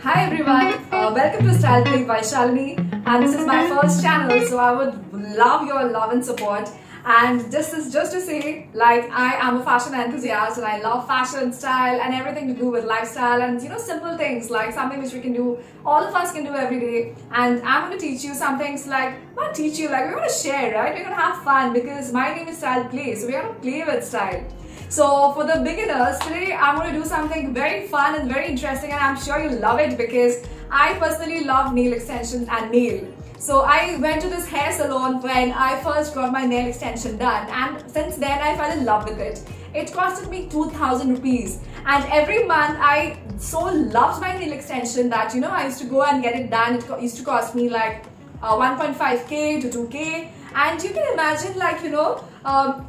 Hi everyone, welcome to Style Plate by Shalini, and this is my first channel, so I would love your love and support. And this is just to say, like, I am a fashion enthusiast and I love fashion, style and everything to do with lifestyle and simple things like something which we can do, all of us can do every day. And I'm going to teach you some things, like, not teach you, like we're going to share, right? We're going to have fun because my name is Style Play, so we're going to play with style. So for the beginners, today I'm going to do something very fun and very interesting, and I'm sure you'll love it because I personally love nail extensions and nail. So I went to this hair salon when I first got my nail extension done, and since then I fell in love with it. It costed me 2,000 rupees, and every month I so loved my nail extension that I used to go and get it done. It used to cost me like 1.5k to 2k, and you can imagine, like,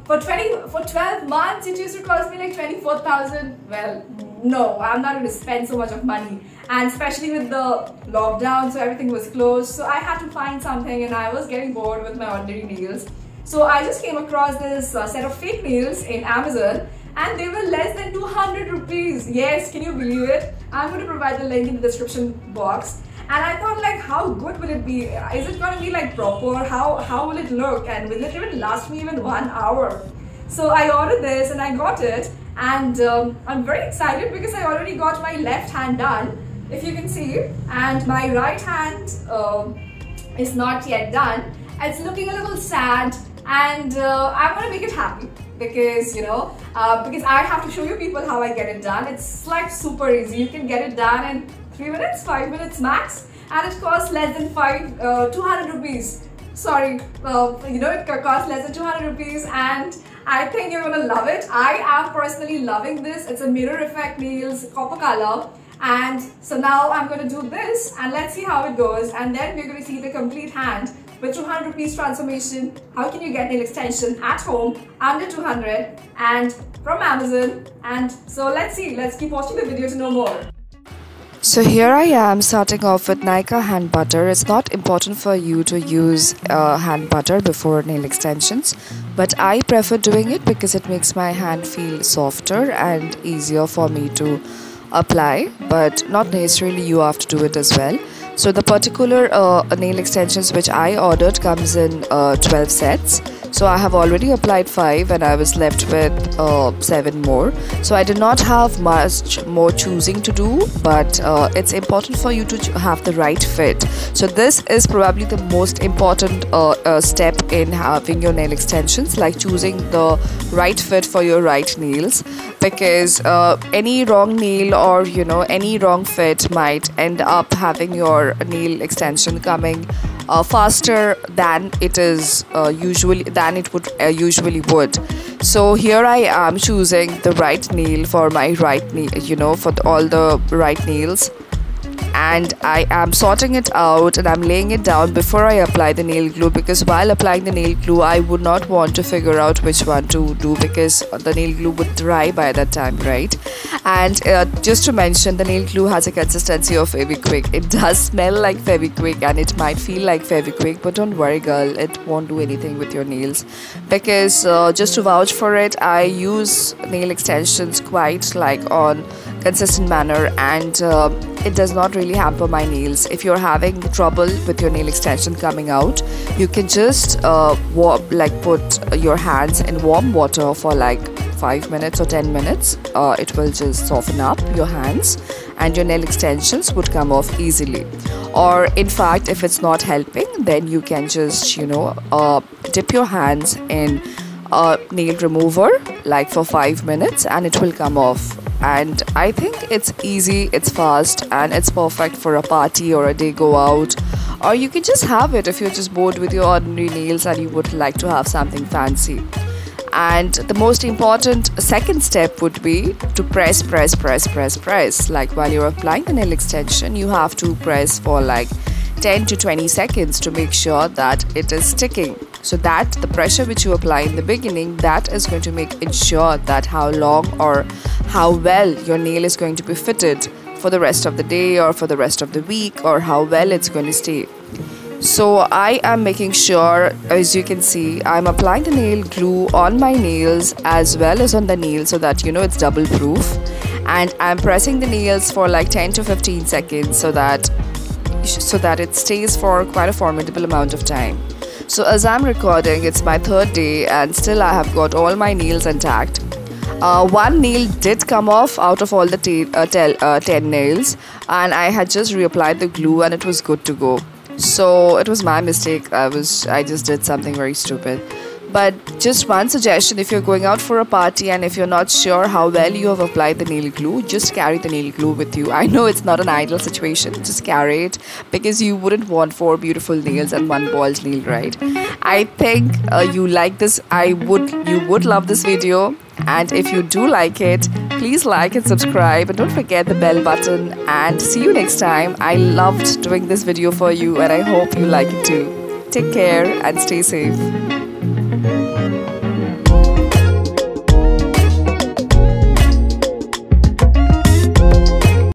for 12 months it used to cost me like 24,000. Well, no, I'm not going to spend so much of money, and especially with the lockdown, so everything was closed, so I had to find something, and I was getting bored with my ordinary nails. So I just came across this set of fake nails in Amazon, and they were less than 200 rupees. Yes, can you believe it? I'm going to provide the link in the description box. And I thought, like, how good will it be? Is it going to be like proper? How will it look? And will it even last me even 1 hour? So I ordered this and I got it. And I'm very excited because I already got my left hand done, if you can see. And my right hand is not yet done. It's looking a little sad. And I want to make it happy because, because I have to show you people how I get it done. It's like super easy. You can get it done in 3 minutes, 5 minutes max, and it costs less than 200 rupees. Sorry, it costs less than 200 rupees, and I think you're gonna love it. I am personally loving this. It's a mirror effect nails, copper color. And so now I'm gonna do this, and let's see how it goes, and then we're gonna see the complete hand with 200 rupees transformation. How can you get nail extension at home under 200 and from Amazon? And so let's see, let's keep watching the video to know more. So here I am starting off with Nykaa hand butter. It's not important for you to use hand butter before nail extensions, but I prefer doing it because it makes my hand feel softer and easier for me to apply, but not necessarily you have to do it as well. So the particular nail extensions which I ordered comes in 12 sets. So I have already applied 5 and I was left with 7 more. So I did not have much more choosing to do, but it's important for you to have the right fit. So this is probably the most important step in having your nail extensions, like choosing the right fit for your right nails, because any wrong nail or any wrong fit might end up having your nail extension coming faster than it would. So here I am choosing the right nail for my right nail, for all the right nails, and I am sorting it out and I'm laying it down before I apply the nail glue, because while applying the nail glue I would not want to figure out which one to do because the nail glue would dry by that time, right? And just to mention, the nail glue has a consistency of Fevikwik. It does smell like Fevikwik and it might feel like Fevikwik, but don't worry girl, it won't do anything with your nails, because just to vouch for it, I use nail extensions quite like on consistent manner, and it does not really hamper my nails. If you're having trouble with your nail extension coming out, you can just put your hands in warm water for like 5 minutes or 10 minutes. It will just soften up your hands and your nail extensions would come off easily. Or in fact, if it's not helping, then you can just dip your hands in a nail remover like for 5 minutes and it will come off. And I think it's easy, it's fast, and it's perfect for a party or a day go out, or you can just have it if you're just bored with your ordinary nails and you would like to have something fancy. And the most important second step would be to press. Like while you're applying the nail extension, you have to press for like 10 to 20 seconds to make sure that it is sticking. So that the pressure which you apply in the beginning, that is going to ensure that how long or how well your nail is going to be fitted for the rest of the day or for the rest of the week, or how well it's going to stay. So I am making sure, as you can see, I'm applying the nail glue on my nails as well as on the nail so that it's double proof. and I'm pressing the nails for like 10 to 15 seconds so that it stays for quite a formidable amount of time. So as I'm recording, it's my third day and still I have got all my nails intact. One nail did come off out of all the 10 nails, and I had just reapplied the glue and it was good to go. So it was my mistake. I just did something very stupid. But just one suggestion: if you're going out for a party and if you're not sure how well you have applied the nail glue, just carry the nail glue with you. I know it's not an ideal situation, just carry it, because you wouldn't want 4 beautiful nails and 1 bald nail, right? I think you like this. You would love this video, and if you do like it, please like and subscribe, and don't forget the bell button. And see you next time. I loved doing this video for you, and I hope you like it too. Take care and stay safe.